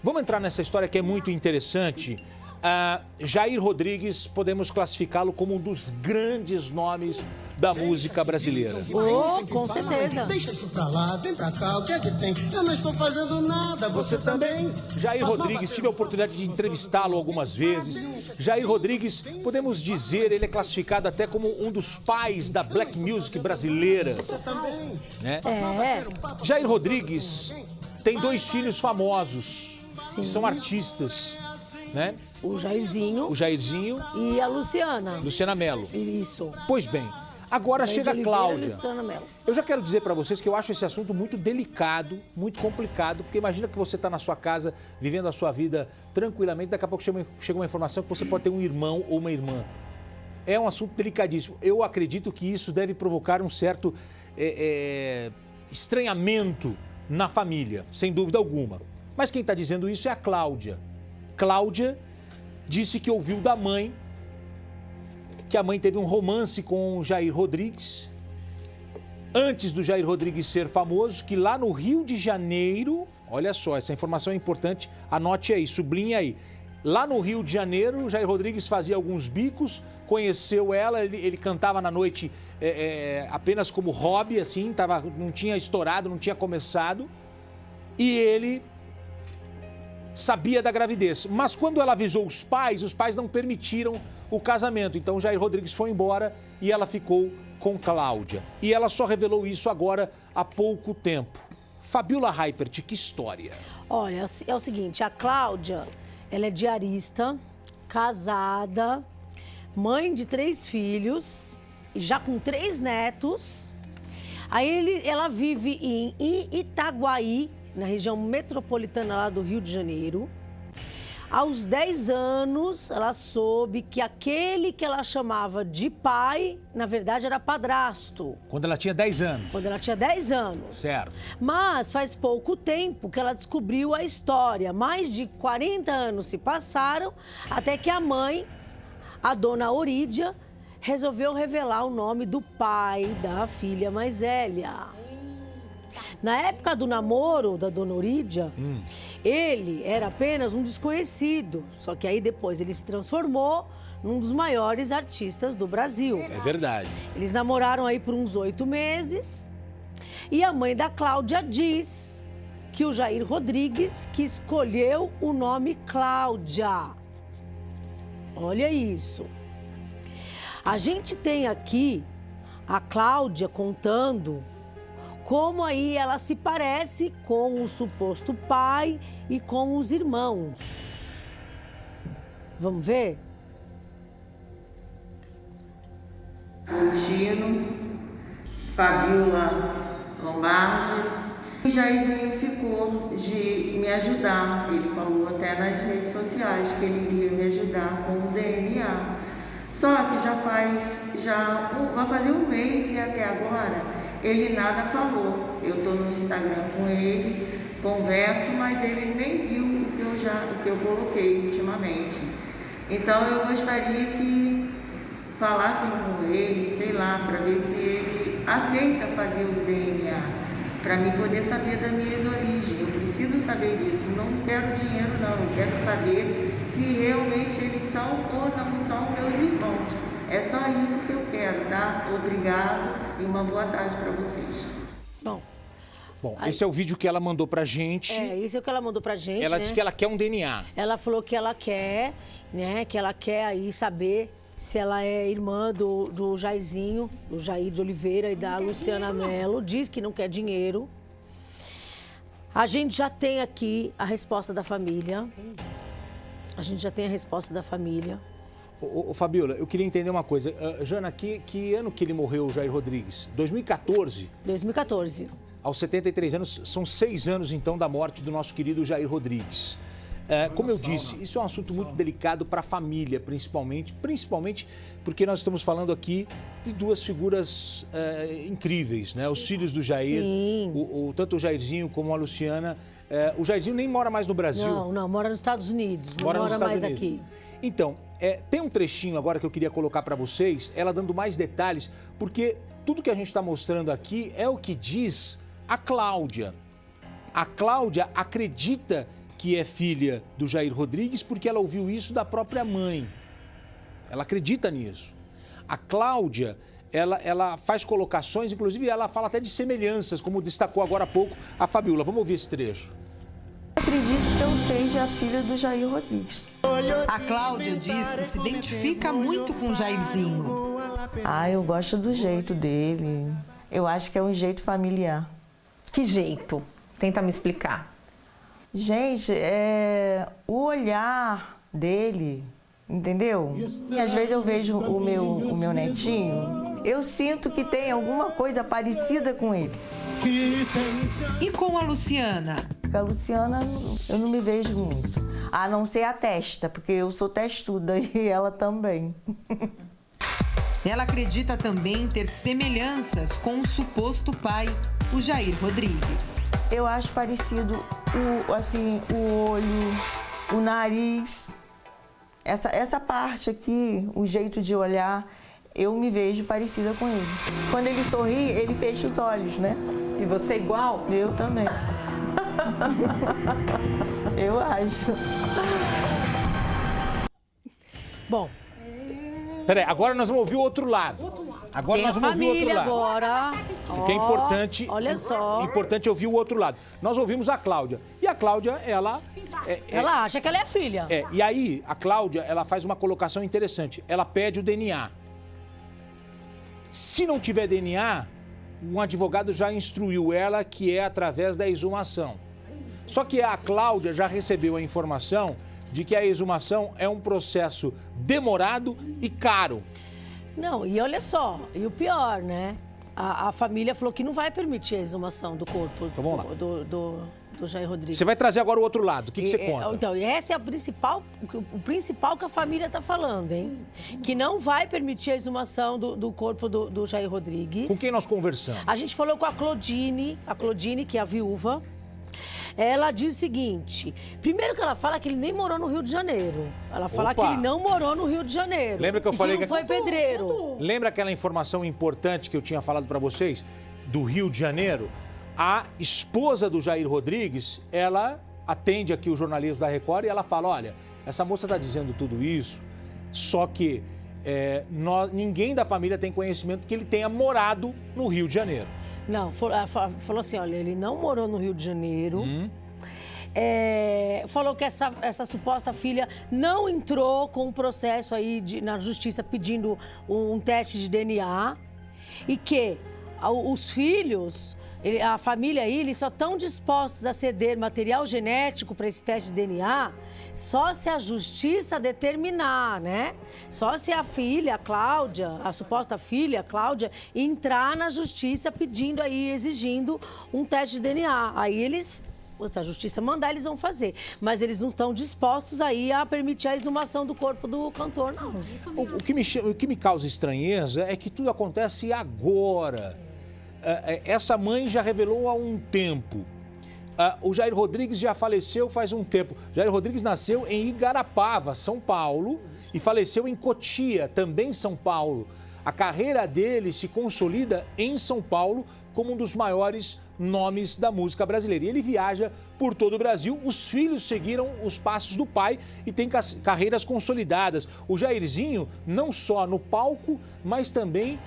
Vamos entrar nessa história que é muito interessante. Jair Rodrigues, podemos classificá-lo como um dos grandes nomes da música brasileira. Oh, com certeza. Deixa isso pra lá, vem pra cá, o que é que tem? Eu não estou fazendo nada, você também. Jair Rodrigues, tive a oportunidade de entrevistá-lo algumas vezes. Jair Rodrigues, podemos dizer, ele é classificado até como um dos pais da black music brasileira. Você também. Né? É. Jair Rodrigues tem 2 filhos famosos, Sim. que são artistas, né? O Jairzinho O Jairzinho e a Luciana. Luciana Mello. Isso. Pois bem, agora Jair chega a de Oliveira e Cláudia. Luciana Mello. Eu já quero dizer pra vocês que eu acho esse assunto muito delicado, muito complicado, porque imagina que você tá na sua casa, vivendo a sua vida tranquilamente, daqui a pouco chega uma informação que você pode ter um irmão ou uma irmã. É um assunto delicadíssimo. Eu acredito que isso deve provocar um certo estranhamento na família, sem dúvida alguma. Mas quem está dizendo isso é a Cláudia. Cláudia disse que ouviu da mãe que a mãe teve um romance com o Jair Rodrigues, antes do Jair Rodrigues ser famoso, que lá no Rio de Janeiro, olha só, essa informação é importante, anote aí, sublinhe aí. Lá no Rio de Janeiro, o Jair Rodrigues fazia alguns bicos, conheceu ela, ele cantava na noite apenas como hobby, assim, não tinha estourado, não tinha começado, e ele sabia da gravidez. Mas quando ela avisou os pais não permitiram o casamento. Então o Jair Rodrigues foi embora e ela ficou com Cláudia. E ela só revelou isso agora há pouco tempo. Fabiola Heipert, que história? Olha, é o seguinte, a Cláudia, ela é diarista, casada, mãe de 3 filhos, e já com 3 netos. Aí ela vive em Itaguaí, na região metropolitana lá do Rio de Janeiro. Aos 10 anos, ela soube que aquele que ela chamava de pai, na verdade, era padrasto. Quando ela tinha 10 anos. Quando ela tinha 10 anos. Certo. Mas faz pouco tempo que ela descobriu a história. Mais de 40 anos se passaram até que a mãe, a dona Orídia, resolveu revelar o nome do pai da filha mais velha. Na época do namoro da dona Orídia, ele era apenas um desconhecido. Só que aí depois ele se transformou num dos maiores artistas do Brasil. É verdade. Eles namoraram aí por uns 8 meses. E a mãe da Cláudia diz que o Jair Rodrigues que escolheu o nome Cláudia. Olha isso. A gente tem aqui a Cláudia contando como aí ela se parece com o suposto pai e com os irmãos. Vamos ver? Tino, Fabiola Lombardi. O Jairzinho ficou de me ajudar. Ele falou até nas redes sociais que ele iria me ajudar com o DNA. Só que vai fazer um mês e até agora ele nada falou. Eu estou no Instagram com ele, converso, mas ele nem viu o que eu coloquei ultimamente. Então eu gostaria que falassem com ele, sei lá, para ver se ele aceita fazer o DNA, para mim poder saber das minhas origens. Eu preciso saber disso. Não quero dinheiro não, eu quero saber se realmente eles são ou não são meus irmãos. É só isso que eu quero, tá? Obrigado e uma boa tarde para vocês. Bom, esse é o vídeo que ela mandou pra gente. Esse é o que ela mandou pra gente, Ela né? disse que ela quer um DNA. Ela falou que ela quer, né? Que ela quer aí saber se ela é irmã do Jairzinho, do Jair de Oliveira e da Luciana Mello. Diz que não quer dinheiro. A gente já tem aqui a resposta da família. Ô, Fabiola, eu queria entender uma coisa. Jana, que ano que ele morreu, o Jair Rodrigues? 2014? 2014. Aos 73 anos, são 6 anos, então, da morte do nosso querido Jair Rodrigues. Como eu disse, isso é um assunto muito delicado para a família, principalmente porque nós estamos falando aqui de 2 figuras incríveis, né? Os filhos do Jair, tanto o Jairzinho como a Luciana. O Jairzinho nem mora mais no Brasil. Não, mora nos Estados Unidos, não mora mais aqui. Então, tem um trechinho agora que eu queria colocar para vocês, ela dando mais detalhes, porque tudo que a gente está mostrando aqui é o que diz a Cláudia. A Cláudia acredita que é filha do Jair Rodrigues porque ela ouviu isso da própria mãe. Ela acredita nisso. A Cláudia, ela faz colocações, inclusive ela fala até de semelhanças, como destacou agora há pouco a Fabiola. Vamos ouvir esse trecho. Acredito que eu seja a filha do Jair Rodrigues. A Cláudia diz que se identifica muito com o Jairzinho. Eu gosto do jeito dele. Eu acho que é um jeito familiar. Que jeito? Tenta me explicar. Gente, o olhar dele, entendeu? E às vezes eu vejo o meu netinho, eu sinto que tem alguma coisa parecida com ele. E com a Luciana? A Luciana, eu não me vejo muito. A não ser a testa, porque eu sou testuda e ela também. Ela acredita também ter semelhanças com o suposto pai, o Jair Rodrigues. Eu acho parecido o olho, o nariz, essa parte aqui, o jeito de olhar, eu me vejo parecida com ele. Quando ele sorri, ele fecha os olhos, né? E você igual? Eu também. Eu acho. Bom. Peraí, agora nós vamos ouvir o outro lado. Agora nós vamos ouvir o outro lado. Agora. Porque é importante. Olha só. É importante ouvir o outro lado. Nós ouvimos a Cláudia. E a Cláudia, ela acha que ela é a filha. E aí, a Cláudia, ela faz uma colocação interessante. Ela pede o DNA. Se não tiver DNA, um advogado já instruiu ela que é através da exumação. Só que a Cláudia já recebeu a informação de que a exumação é um processo demorado e caro. Não, e olha só, e o pior, né? A família falou que não vai permitir a exumação do corpo então, vamos lá. do Jair Rodrigues. Você vai trazer agora o outro lado. O que você conta? Então, e esse é o principal que a família está falando, hein? Que não vai permitir a exumação do corpo do Jair Rodrigues. Com quem nós conversamos? A gente falou com a Claudine, que é a viúva. Ela diz o seguinte, primeiro que ela fala que ele nem morou no Rio de Janeiro. Ela fala que ele não morou no Rio de Janeiro. Lembra que eu falei que não foi pedreiro. Lembra aquela informação importante que eu tinha falado para vocês? Do Rio de Janeiro? A esposa do Jair Rodrigues, ela atende aqui o jornalismo da Record e ela fala, olha, essa moça está dizendo tudo isso, só que ninguém da família tem conhecimento que ele tenha morado no Rio de Janeiro. Não, falou assim, olha, ele não morou no Rio de Janeiro. Falou que essa suposta filha não entrou com um processo aí na justiça pedindo um teste de DNA e que os filhos, a família aí, eles só estão dispostos a ceder material genético para esse teste de DNA só se a justiça determinar, né? Só se a filha, a Cláudia, a suposta filha, a Cláudia, entrar na justiça pedindo aí, exigindo um teste de DNA. Aí eles, se a justiça mandar, eles vão fazer. Mas eles não estão dispostos aí a permitir a exumação do corpo do cantor, não. O que me causa estranheza é que tudo acontece agora. Essa mãe já revelou há um tempo. O Jair Rodrigues já faleceu faz um tempo. Jair Rodrigues nasceu em Igarapava, São Paulo, e faleceu em Cotia, também São Paulo. A carreira dele se consolida em São Paulo como um dos maiores nomes da música brasileira. E ele viaja por todo o Brasil. Os filhos seguiram os passos do pai e têm carreiras consolidadas. O Jairzinho, não só no palco, mas também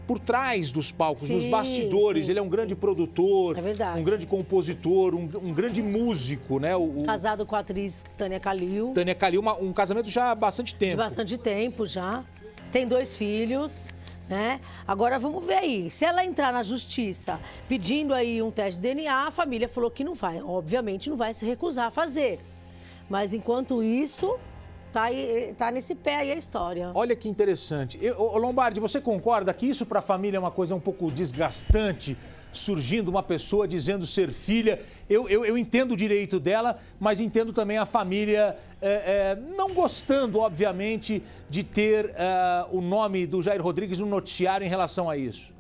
por trás dos palcos, nos bastidores. Sim. Ele é um grande produtor, um grande compositor, um grande músico, né? Casado com a atriz Tânia Kalil. Tânia Kalil, um casamento já há bastante tempo. De bastante tempo já. Tem 2 filhos, né? Agora vamos ver aí. Se ela entrar na justiça pedindo aí um teste de DNA, a família falou que não vai. Obviamente não vai se recusar a fazer. Mas enquanto isso, tá nesse pé aí a história. Olha que interessante. Lombardi, você concorda que isso para a família é uma coisa um pouco desgastante? Surgindo uma pessoa dizendo ser filha. Eu entendo o direito dela, mas entendo também a família não gostando, obviamente, de ter o nome do Jair Rodrigues no noticiário em relação a isso.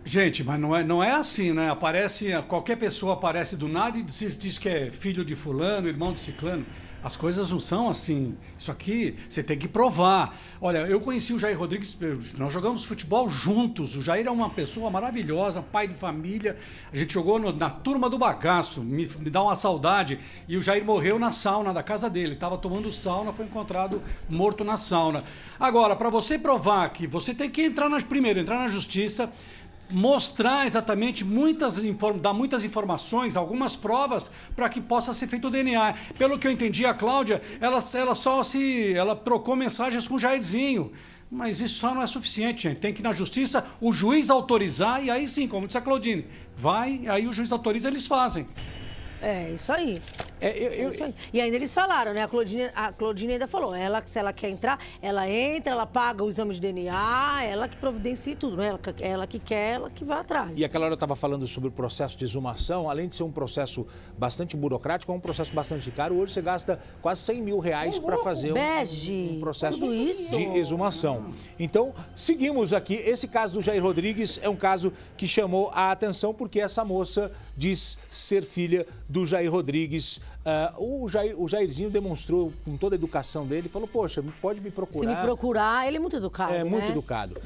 Gente, mas não é assim, né? Qualquer pessoa aparece do nada e diz que é filho de fulano, irmão de ciclano. As coisas não são assim. Isso aqui você tem que provar. Olha, eu conheci o Jair Rodrigues, nós jogamos futebol juntos. O Jair é uma pessoa maravilhosa, pai de família. A gente jogou na turma do bagaço, me dá uma saudade. E o Jair morreu na sauna da casa dele. Estava tomando sauna, foi encontrado morto na sauna. Agora, para você provar que você tem que primeiro entrar na justiça, mostrar exatamente dar muitas informações, algumas provas para que possa ser feito o DNA. Pelo que eu entendi, a Cláudia, ela trocou mensagens com o Jairzinho. Mas isso só não é suficiente, gente. Tem que ir na justiça, o juiz autorizar e aí sim, como disse a Claudine, aí o juiz autoriza, eles fazem. É, isso aí. Isso aí. E ainda eles falaram, né? A Claudine ainda falou, se ela quer entrar, ela entra, ela paga o exame de DNA, ela que providencia tudo, né? Ela que quer, ela que vai atrás. E aquela hora eu estava falando sobre o processo de exumação, além de ser um processo bastante burocrático, é um processo bastante caro. Hoje você gasta quase 100 mil reais para fazer um processo de exumação. Então, seguimos aqui. Esse caso do Jair Rodrigues é um caso que chamou a atenção porque essa moça diz ser filha do Jair Rodrigues. O Jairzinho demonstrou com toda a educação dele, falou, poxa, pode me procurar. Se me procurar, ele é muito educado, É, né? muito educado.